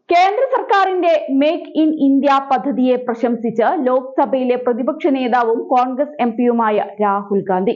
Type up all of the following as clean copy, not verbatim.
കേന്ദ്ര സർക്കാരിന്റെ make in India പദ്ധതിയെ പ്രശംസിച്ച് ലോക്സഭയിലെ പ്രതിപക്ഷ നേതാവും കോൺഗ്രസ് എംപിയുമായ രാഹുൽ ഗാന്ധി.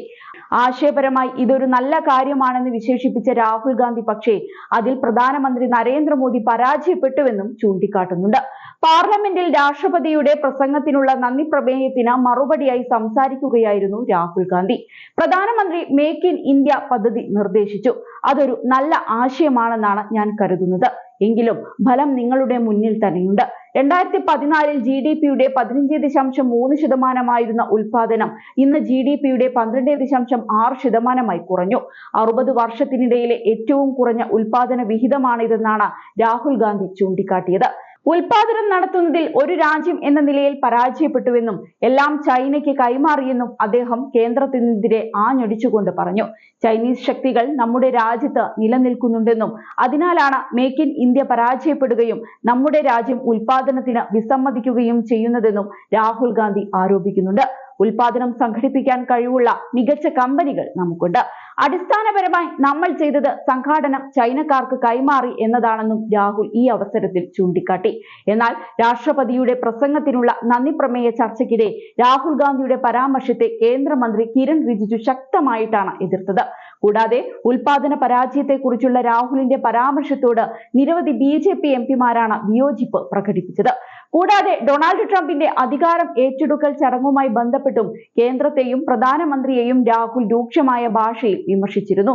ആശയപരമായി ഇതൊരു നല്ല കാര്യമാണെന്ന് വിശേഷിപ്പിച്ച രാഹുൽ ഗാന്ധി പക്ഷേ അതിൽ പ്രധാനമന്ത്രി നരേന്ദ്രമോദി പരാജയപ്പെട്ടുവെന്നും ചൂണ്ടിക്കാട്ടുന്നുണ്ട്. പാർലമെന്റിൽ രാഷ്ട്രപതിയുടെ പ്രസംഗത്തിനുള്ള നന്ദി പ്രമേയത്തിന് മറുപടിയായി സംസാരിക്കുകയായിരുന്നു രാഹുൽ ഗാന്ധി. പ്രധാനമന്ത്രി മേക്ക് ഇൻ ഇന്ത്യ പദ്ധതി നിർദ്ദേശിച്ചു. അതൊരു നല്ല ആശയമാണെന്നാണ് ഞാൻ കരുതുന്നത്. എങ്കിലും ഫലം നിങ്ങളുടെ മുന്നിൽ തന്നെയുണ്ട്. 2014 GDP-യുടെ 15.3% ഉൽപാദനം ഇന്ന് GDP-യുടെ 12.6% കുറഞ്ഞു. 60 വർഷത്തിനിടയിലെ ഏറ്റവും കുറഞ്ഞ ഉൽപാദന വിഹിതമാണിതെന്നാണ് രാഹുൽ ഗാന്ധി ചൂണ്ടിക്കാട്ടിയത്. ഉൽപാദനം നടത്തുന്നതിൽ ഒരു രാജ്യം എന്ന നിലയിൽ പരാജയപ്പെട്ടുവെന്നും എല്ലാം ചൈനയ്ക്ക് കൈമാറിയെന്നും അദ്ദേഹം കേന്ദ്രത്തിനെതിരെ ആഞ്ഞടിച്ചുകൊണ്ട് പറഞ്ഞു. ചൈനീസ് ശക്തികൾ നമ്മുടെ രാജ്യത്ത് നിലനിൽക്കുന്നുണ്ടെന്നും അതിനാലാണ് മേക്ക് ഇൻ ഇന്ത്യ പരാജയപ്പെടുകയും നമ്മുടെ രാജ്യം ഉൽപാദനത്തിന് വിസമ്മതിക്കുകയും ചെയ്യുന്നതെന്നും രാഹുൽ ഗാന്ധി ആരോപിക്കുന്നുണ്ട്. ഉൽപാദനം സംഘടിപ്പിക്കാൻ കഴിവുള്ള മികച്ച കമ്പനികൾ നമുക്കുണ്ട്. അടിസ്ഥാനപരമായി നമ്മൾ ചെയ്തത് സംഘാടനം ചൈനക്കാർക്ക് കൈമാറി എന്നതാണെന്നും രാഹുൽ ഈ അവസരത്തിൽ ചൂണ്ടിക്കാട്ടി. എന്നാൽ രാഷ്ട്രപതിയുടെ പ്രസംഗത്തിനുള്ള നന്ദി പ്രമേയ ചർച്ചയ്ക്കിടെ രാഹുൽ ഗാന്ധിയുടെ പരാമർശത്തെ കേന്ദ്രമന്ത്രി കിരൺ റിജിജു ശക്തമായിട്ടാണ് എതിർത്തത്. കൂടാതെ ഉൽപാദന പരാജയത്തെക്കുറിച്ചുള്ള രാഹുലിന്റെ പരാമർശത്തോട് നിരവധി BJP എംപിമാരാണ് വിയോജിപ്പ് പ്രകടിപ്പിച്ചത്. കൂടാതെ ഡൊണാൾഡ് ട്രംപിന്റെ അധികാരം ഏറ്റെടുക്കൽ ചടങ്ങുമായി ബന്ധപ്പെട്ടും കേന്ദ്രത്തെയും പ്രധാനമന്ത്രിയെയും രാഹുൽ രൂക്ഷമായ ഭാഷയിൽ വിമർശിച്ചിരുന്നു.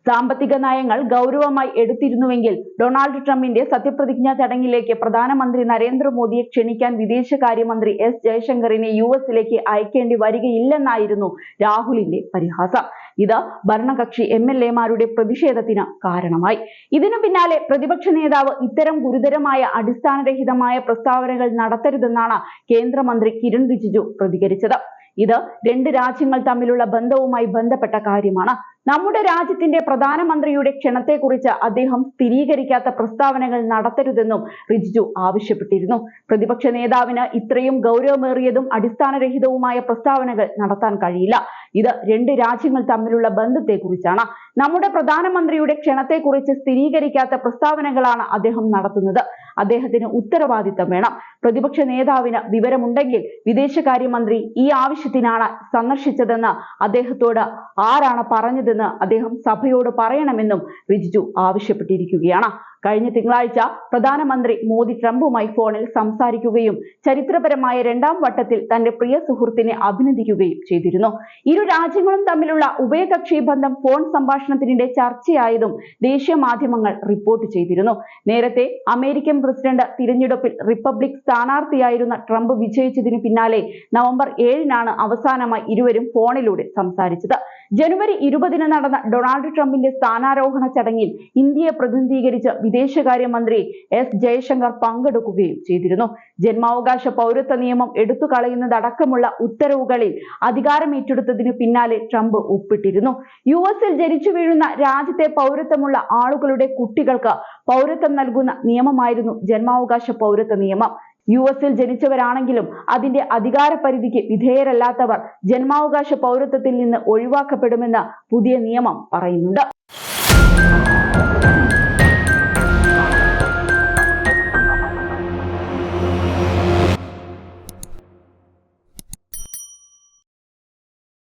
സാമ്പത്തിക നയങ്ങൾ ഗൗരവമായി എടുത്തിരുന്നുവെങ്കിൽ ഡൊണാൾഡ് ട്രംപിന്റെ സത്യപ്രതിജ്ഞാ ചടങ്ങിലേക്ക് പ്രധാനമന്ത്രി നരേന്ദ്രമോദിയെ ക്ഷണിക്കാൻ വിദേശകാര്യമന്ത്രി S ജയശങ്കറിനെ US-ലേക്ക് അയക്കേണ്ടി വരികയില്ലെന്നായിരുന്നു രാഹുലിന്റെ പരിഹാസം. ഇത് ഭരണകക്ഷി MLA-മാരുടെ പ്രതിഷേധത്തിന് കാരണമായി. ഇതിനു പിന്നാലെ പ്രതിപക്ഷ നേതാവ് ഇത്തരം ഗുരുതരമായ അടിസ്ഥാനരഹിതമായ പ്രസ്താവനകൾ നടത്തരുതെന്നാണ് കേന്ദ്രമന്ത്രി കിരൺ റിജിജു പ്രതികരിച്ചത്. ഇത് രണ്ട് രാജ്യങ്ങൾ തമ്മിലുള്ള ബന്ധവുമായി ബന്ധപ്പെട്ട കാര്യമാണ്. നമ്മുടെ രാജ്യത്തിന്റെ പ്രധാനമന്ത്രിയുടെ ക്ഷണത്തെക്കുറിച്ച് അദ്ദേഹം സ്ഥിരീകരിക്കാത്ത പ്രസ്താവനകൾ നടത്തരുതെന്നും റിജിജു ആവശ്യപ്പെട്ടിരുന്നു. പ്രതിപക്ഷ നേതാവിന് ഇത്രയും ഗൗരവമേറിയതും അടിസ്ഥാനരഹിതവുമായ പ്രസ്താവനകൾ നടത്താൻ കഴിയില്ല. ഇത് രണ്ട് രാജ്യങ്ങൾ തമ്മിലുള്ള ബന്ധത്തെക്കുറിച്ചാണ്. നമ്മുടെ പ്രധാനമന്ത്രിയുടെ ക്ഷണത്തെക്കുറിച്ച് സ്ഥിരീകരിക്കാത്ത പ്രസ്താവനകളാണ് അദ്ദേഹം നടത്തുന്നത്. അദ്ദേഹത്തിന് ഉത്തരവാദിത്തം വേണം. പ്രതിപക്ഷ നേതാവിന് വിവരമുണ്ടെങ്കിൽ വിദേശകാര്യമന്ത്രി ഈ ആവശ്യത്തിനാണ് സന്ദർശിച്ചതെന്ന് അദ്ദേഹത്തോട് ആരാണ് പറഞ്ഞതെന്ന് അദ്ദേഹം സഭയോട് പറയണമെന്നും റിജിജു ആവശ്യപ്പെട്ടിരിക്കുകയാണ്. കഴിഞ്ഞ തിങ്കളാഴ്ച പ്രധാനമന്ത്രി മോദി ട്രംപുമായി ഫോണിൽ സംസാരിക്കുകയും ചരിത്രപരമായ രണ്ടാം വട്ടത്തിൽ തന്റെ പ്രിയ സുഹൃത്തിനെ അഭിനന്ദിക്കുകയും ചെയ്തിരുന്നു. ഇരു രാജ്യങ്ങളും തമ്മിലുള്ള ഉഭയകക്ഷി ബന്ധം ഫോൺ സംഭാഷണത്തിനിടെ ചർച്ചയായതും ദേശീയ മാധ്യമങ്ങൾ റിപ്പോർട്ട് ചെയ്തിരുന്നു. നേരത്തെ അമേരിക്കൻ പ്രസിഡന്റ് തിരഞ്ഞെടുപ്പിൽ റിപ്പബ്ലിക് സ്ഥാനാർത്ഥിയായിരുന്ന ട്രംപ് വിജയിച്ചതിന് പിന്നാലെ നവംബർ 7-നാണ് അവസാനമായി ഇരുവരും ഫോണിലൂടെ സംസാരിച്ചത്. ജനുവരി 20-ന് നടന്ന ഡൊണാൾഡ് ട്രംപിന്റെ സ്ഥാനാരോഹണ ചടങ്ങിൽ ഇന്ത്യയെ പ്രതിനിധീകരിച്ച് വിദേശകാര്യമന്ത്രി S ജയശങ്കർ പങ്കെടുക്കുകയും ചെയ്തിരുന്നു. ജന്മാവകാശ പൗരത്വ നിയമം എടുത്തു കളയുന്നതടക്കമുള്ള ഉത്തരവുകളിൽ അധികാരം ഏറ്റെടുത്തതിന് പിന്നാലെ ട്രംപ് ഒപ്പിട്ടിരുന്നു. US-ൽ ജനിച്ചു വീഴുന്ന രാജ്യത്തെ പൗരത്വമുള്ള ആളുകളുടെ കുട്ടികൾക്ക് പൗരത്വം നൽകുന്ന നിയമമായിരുന്നു ജന്മാവകാശ പൗരത്വ നിയമം. US-ൽ ജനിച്ചവരാണെങ്കിലും അതിന്റെ അധികാര പരിധിക്ക് വിധേയരല്ലാത്തവർ ജന്മാവകാശ പൗരത്വത്തിൽ നിന്ന് ഒഴിവാക്കപ്പെടുമെന്ന് പുതിയ നിയമം പറയുന്നുണ്ട്.